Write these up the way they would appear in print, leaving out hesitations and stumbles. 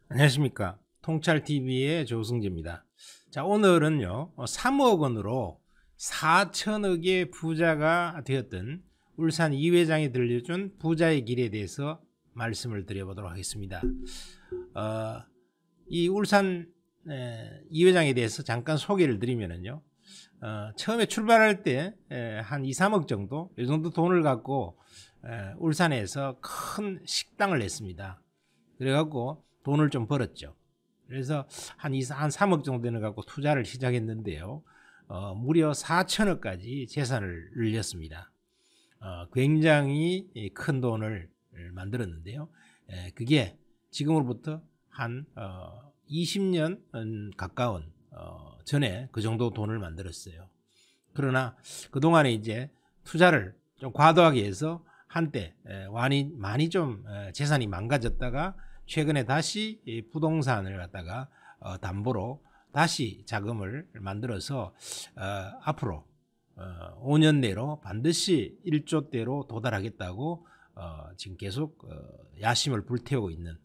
안녕하십니까. 통찰TV의 조승재입니다. 자, 오늘은요 3억 원으로 4천억의 부자가 되었던 울산 이 회장이 들려준 부자의 길에 대해서 말씀을 드려보도록 하겠습니다. 이 울산 이 회장에 대해서 잠깐 소개를 드리면은요, 처음에 출발할 때 한 2, 3억 정도, 이 정도 돈을 갖고 울산에서 큰 식당을 냈습니다. 그래갖고 돈을 좀 벌었죠. 그래서 한 3억 정도 되는 갖고 투자를 시작했는데요, 무려 4천억까지 재산을 늘렸습니다. 굉장히 큰 돈을 만들었는데요, 그게 지금으로부터 한 20년 가까운 전에 그 정도 돈을 만들었어요. 그러나 그동안에 이제 투자를 좀 과도하게 해서 한때 많이 좀 재산이 망가졌다가 최근에 다시 부동산을 갖다가 담보로 다시 자금을 만들어서 앞으로 5년 내로 반드시 1조대로 도달하겠다고 지금 계속 야심을 불태우고 있는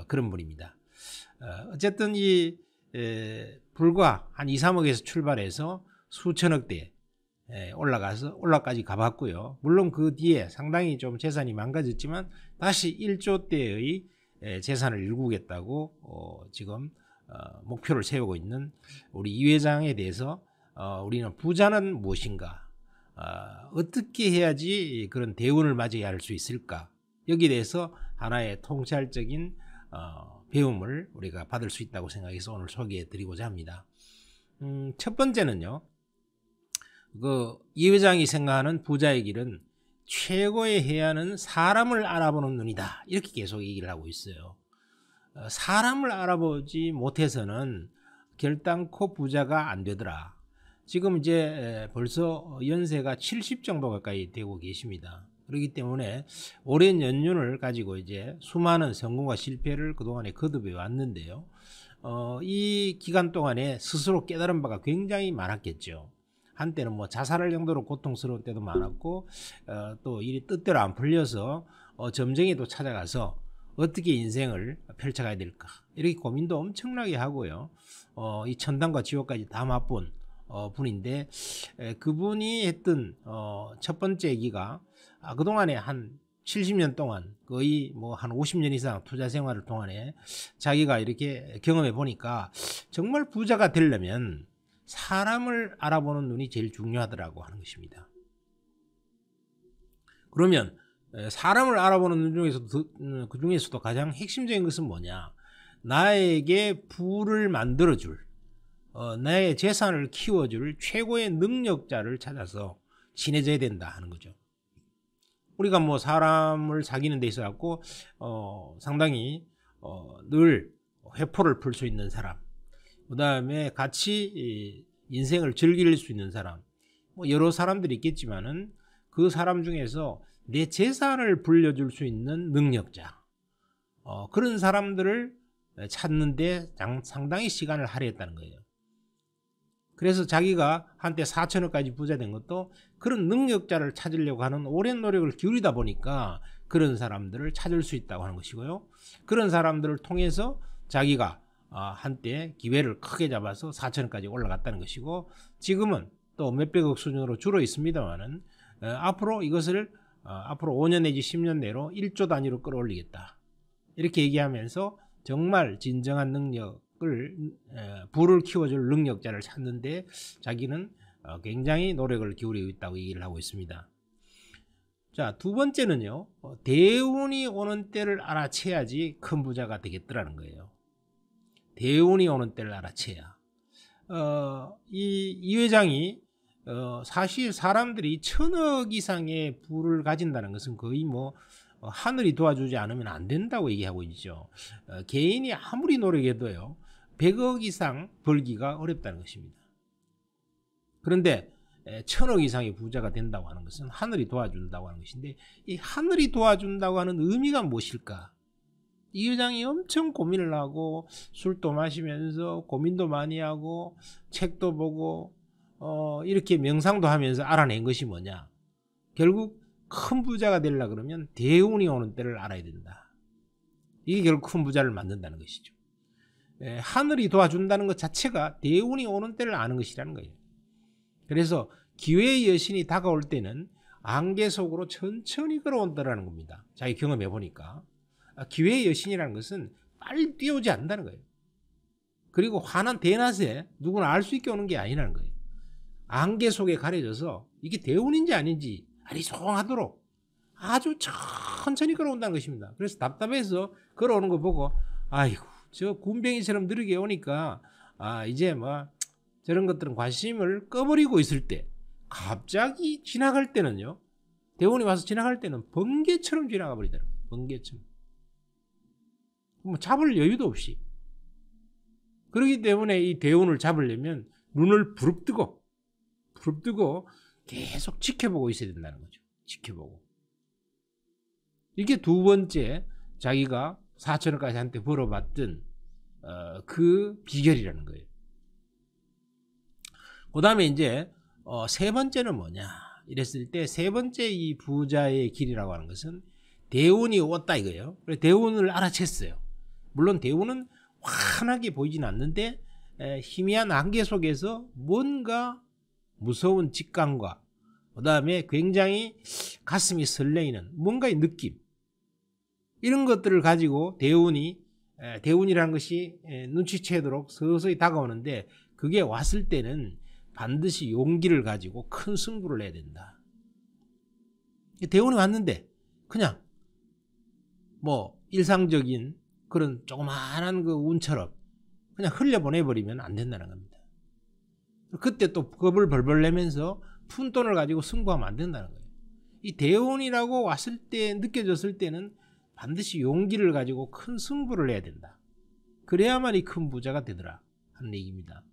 그런 분입니다. 어쨌든 불과 한 2, 3억에서 출발해서 수천억대 올라까지 가봤고요. 물론 그 뒤에 상당히 좀 재산이 망가졌지만 다시 1조대의 재산을 일구겠다고 지금 목표를 세우고 있는 우리 이 회장에 대해서 우리는 부자는 무엇인가, 어떻게 해야지 그런 대운을 맞이해야 할 수 있을까, 여기에 대해서 하나의 통찰적인 배움을 우리가 받을 수 있다고 생각해서 오늘 소개해 드리고자 합니다. 첫 번째는요, 이 회장이 생각하는 부자의 길은 최고의 해야는 사람을 알아보는 눈이다, 이렇게 계속 얘기를 하고 있어요. 사람을 알아보지 못해서는 결단코 부자가 안 되더라. 지금 이제 벌써 연세가 70 정도 가까이 되고 계십니다. 그렇기 때문에 오랜 연륜을 가지고 이제 수많은 성공과 실패를 그동안에 거듭해 왔는데요, 이 기간 동안에 스스로 깨달은 바가 굉장히 많았겠죠. 한때는 뭐 자살할 정도로 고통스러운 때도 많았고, 또 일이 뜻대로 안 풀려서 점쟁이도 찾아가서 어떻게 인생을 펼쳐가야 될까, 이렇게 고민도 엄청나게 하고요, 이 천당과 지옥까지 다 맛본 분인데, 그분이 했던 첫 번째 얘기가 그동안에 한 70년 동안 거의 뭐 한 50년 이상 투자 생활을 동안에 자기가 이렇게 경험해 보니까 정말 부자가 되려면 사람을 알아보는 눈이 제일 중요하더라고 하는 것입니다. 그러면 사람을 알아보는 눈 중에서도 그 중에서도 가장 핵심적인 것은 뭐냐, 나에게 부를 만들어줄, 나의 재산을 키워줄 최고의 능력자를 찾아서 친해져야 된다 하는 거죠. 우리가 뭐 사람을 사귀는 데 있어 갖고 상당히 늘 회포를 풀 수 있는 사람, 그 다음에 같이 인생을 즐길 수 있는 사람, 뭐 여러 사람들이 있겠지만은 그 사람 중에서 내 재산을 불려줄 수 있는 능력자, 그런 사람들을 찾는데 상당히 시간을 할애했다는 거예요. 그래서 자기가 한때 4천억까지 부자 된 것도 그런 능력자를 찾으려고 하는 오랜 노력을 기울이다 보니까 그런 사람들을 찾을 수 있다고 하는 것이고요, 그런 사람들을 통해서 자기가 한때 기회를 크게 잡아서 4천억까지 올라갔다는 것이고, 지금은 또 몇백억 수준으로 줄어 있습니다만은 앞으로 이것을 앞으로 5년 내지 10년 내로 1조 단위로 끌어올리겠다, 이렇게 얘기하면서 정말 진정한 능력을 부를 키워줄 능력자를 찾는데 자기는 굉장히 노력을 기울이고 있다고 얘기를 하고 있습니다. 자, 두 번째는요, 대운이 오는 때를 알아채야지 큰 부자가 되겠더라는 거예요. 대운이 오는 때를 알아채야. 이 회장이 사실 사람들이 1000억 이상의 부를 가진다는 것은 거의 뭐 하늘이 도와주지 않으면 안 된다고 얘기하고 있죠. 개인이 아무리 노력해도요 100억 이상 벌기가 어렵다는 것입니다. 그런데 1000억 이상의 부자가 된다고 하는 것은 하늘이 도와준다고 하는 것인데, 이 하늘이 도와준다고 하는 의미가 무엇일까? 이 회장이 엄청 고민을 하고 술도 마시면서 고민도 많이 하고 책도 보고 이렇게 명상도 하면서 알아낸 것이 뭐냐. 결국 큰 부자가 되려고 그러면 대운이 오는 때를 알아야 된다. 이게 결국 큰 부자를 만든다는 것이죠. 하늘이 도와준다는 것 자체가 대운이 오는 때를 아는 것이라는 거예요. 그래서 기회의 여신이 다가올 때는 안개 속으로 천천히 걸어온다는 겁니다. 자기 경험해 보니까. 기회의 여신이라는 것은 빨리 뛰어오지 않는다는 거예요. 그리고 환한 대낮에 누구나 알 수 있게 오는 게 아니라는 거예요. 안개 속에 가려져서 이게 대운인지 아닌지 아리송하도록 아주 천천히 걸어온다는 것입니다. 그래서 답답해서 걸어오는 거 보고 아이고 저 군뱅이처럼 느리게 오니까 이제 뭐 저런 것들은 관심을 꺼버리고 있을 때 갑자기 지나갈 때는요. 대운이 와서 지나갈 때는 번개처럼 지나가 버리더라고요. 번개처럼. 뭐 잡을 여유도 없이. 그렇기 때문에 이 대운을 잡으려면 눈을 부릅뜨고 계속 지켜보고 있어야 된다는 거죠. 지켜보고. 이게 두 번째 자기가 4천원까지 한테 벌어봤던 그 비결이라는 거예요. 그 다음에 이제 세 번째는 뭐냐 이랬을 때 세 번째 이 부자의 길이라고 하는 것은 대운이 왔다 이거예요. 대운을 알아챘어요. 물론 대운은 환하게 보이진 않는데 희미한 안개 속에서 뭔가 무서운 직감과 그 다음에 굉장히 가슴이 설레이는 뭔가의 느낌 이런 것들을 가지고 대운이라는 것이 눈치채도록 서서히 다가오는데 그게 왔을 때는 반드시 용기를 가지고 큰 승부를 내야 된다. 대운이 왔는데 그냥 뭐 일상적인 그런 조그마한 그 운처럼 그냥 흘려보내버리면 안 된다는 겁니다. 그때 또 겁을 벌벌 내면서 푼돈을 가지고 승부하면 안 된다는 거예요. 이 대운이라고 왔을 때 느껴졌을 때는 반드시 용기를 가지고 큰 승부를 해야 된다. 그래야만 이 큰 부자가 되더라 하는 얘기입니다.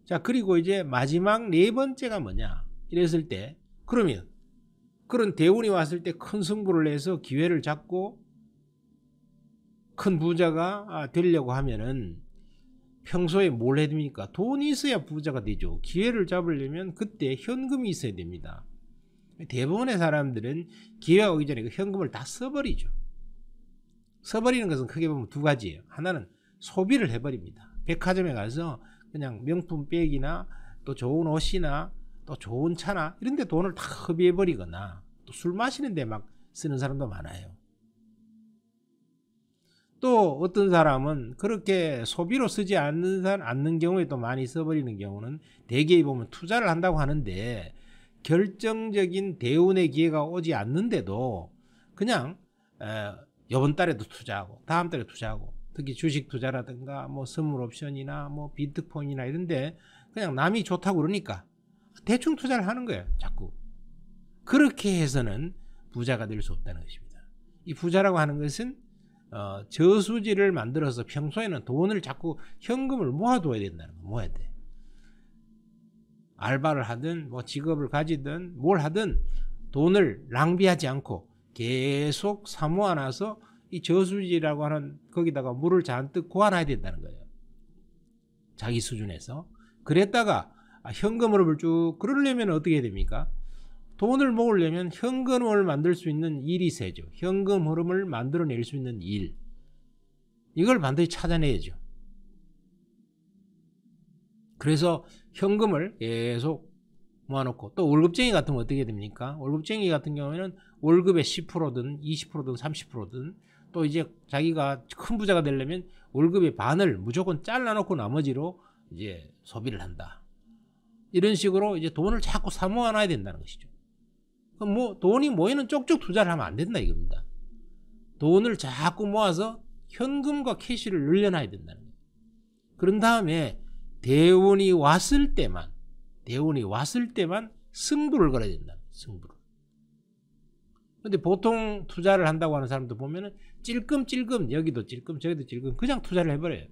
자, 그리고 이제 마지막 네 번째가 뭐냐 이랬을 때 그러면 그런 대운이 왔을 때 큰 승부를 내서 기회를 잡고 큰 부자가 되려고 하면은 평소에 뭘 해야 됩니까? 돈이 있어야 부자가 되죠. 기회를 잡으려면 그때 현금이 있어야 됩니다. 대부분의 사람들은 기회가 오기 전에 그 현금을 다 써버리죠. 써버리는 것은 크게 보면 두 가지예요. 하나는 소비를 해버립니다. 백화점에 가서 그냥 명품 백이나 또 좋은 옷이나 또 좋은 차나 이런 데 돈을 다 허비해버리거나 또 술 마시는 데 막 쓰는 사람도 많아요. 또 어떤 사람은 그렇게 소비로 쓰지 않는 경우에 또 많이 써버리는 경우는 대개 보면 투자를 한다고 하는데 결정적인 대운의 기회가 오지 않는데도 그냥 이번 달에도 투자하고 다음 달에 투자하고 특히 주식 투자라든가 뭐 선물 옵션이나 뭐 비트코인이나 이런데 그냥 남이 좋다고 그러니까 대충 투자를 하는 거예요. 자꾸. 그렇게 해서는 부자가 될 수 없다는 것입니다. 이 부자라고 하는 것은 저수지를 만들어서 평소에는 돈을 자꾸 현금을 모아둬야 된다는 거. 모아야 돼. 알바를 하든 뭐 직업을 가지든 뭘 하든 돈을 낭비하지 않고 계속 사모아놔서 이 저수지라고 하는 거기다가 물을 잔뜩 고아놔야 된다는 거예요. 자기 수준에서. 그랬다가 현금으로 쭉 그러려면 어떻게 해야 됩니까? 돈을 모으려면 현금을 만들 수 있는 일이 세죠. 현금 흐름을 만들어낼 수 있는 일. 이걸 반드시 찾아내야죠. 그래서 현금을 계속 모아놓고 또 월급쟁이 같으면 어떻게 됩니까? 월급쟁이 같은 경우에는 월급의 10%든 20%든 30%든 또 이제 자기가 큰 부자가 되려면 월급의 반을 무조건 잘라놓고 나머지로 이제 소비를 한다. 이런 식으로 이제 돈을 자꾸 사모아놔야 된다는 것이죠. 그럼 뭐 돈이 모이는 쪽쪽 투자를 하면 안 된다 이겁니다. 돈을 자꾸 모아서 현금과 캐시를 늘려놔야 된다는 거예요. 그런 다음에 대운이 왔을 때만 승부를 걸어야 된다. 승부를. 근데 보통 투자를 한다고 하는 사람도 보면은 찔끔찔끔 여기도 찔끔 저기도 찔끔 그냥 투자를 해버려요.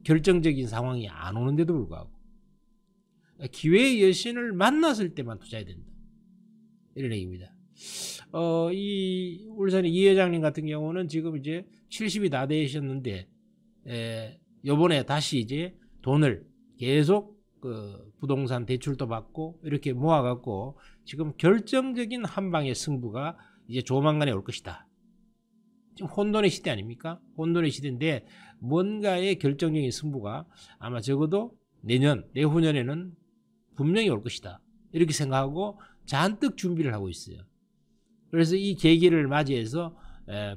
결정적인 상황이 안 오는데도 불구하고. 기회의 여신을 만났을 때만 투자해야 된다. 이런 얘기입니다. 이 울산의 이 회장님 같은 경우는 지금 이제 70이 다 되셨는데 요번에 다시 이제 돈을 계속 그 부동산 대출도 받고 이렇게 모아갖고 지금 결정적인 한 방의 승부가 이제 조만간에 올 것이다. 지금 혼돈의 시대 아닙니까? 혼돈의 시대인데 뭔가의 결정적인 승부가 아마 적어도 내후년에는 분명히 올 것이다. 이렇게 생각하고 잔뜩 준비를 하고 있어요. 그래서 이 계기를 맞이해서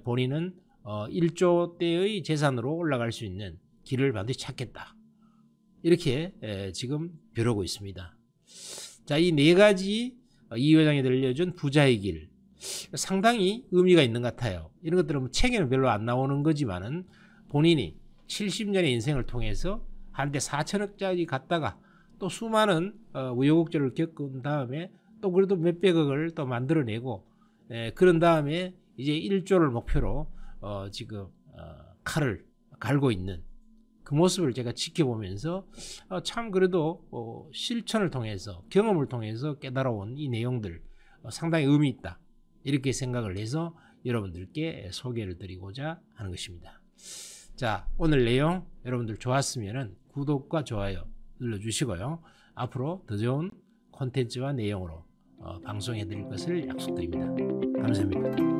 본인은 1조대의 재산으로 올라갈 수 있는 길을 반드시 찾겠다. 이렇게 지금 벼르고 있습니다. 자, 이 네 가지 이 회장이 들려준 부자의 길 상당히 의미가 있는 것 같아요. 이런 것들은 책에는 별로 안 나오는 거지만은 본인이 70년의 인생을 통해서 한때 4천억짜리 갔다가 또 수많은 우여곡절을 겪은 다음에 또 그래도 몇백억을 또 만들어내고 그런 다음에 이제 1조를 목표로 지금 칼을 갈고 있는 그 모습을 제가 지켜보면서 참 그래도 실천을 통해서 경험을 통해서 깨달아온 이 내용들 상당히 의미 있다. 이렇게 생각을 해서 여러분들께 소개를 드리고자 하는 것입니다. 자, 오늘 내용 여러분들 좋았으면 구독과 좋아요 눌러주시고요. 앞으로 더 좋은 콘텐츠와 내용으로 방송해 드릴 것을 약속드립니다. 감사합니다.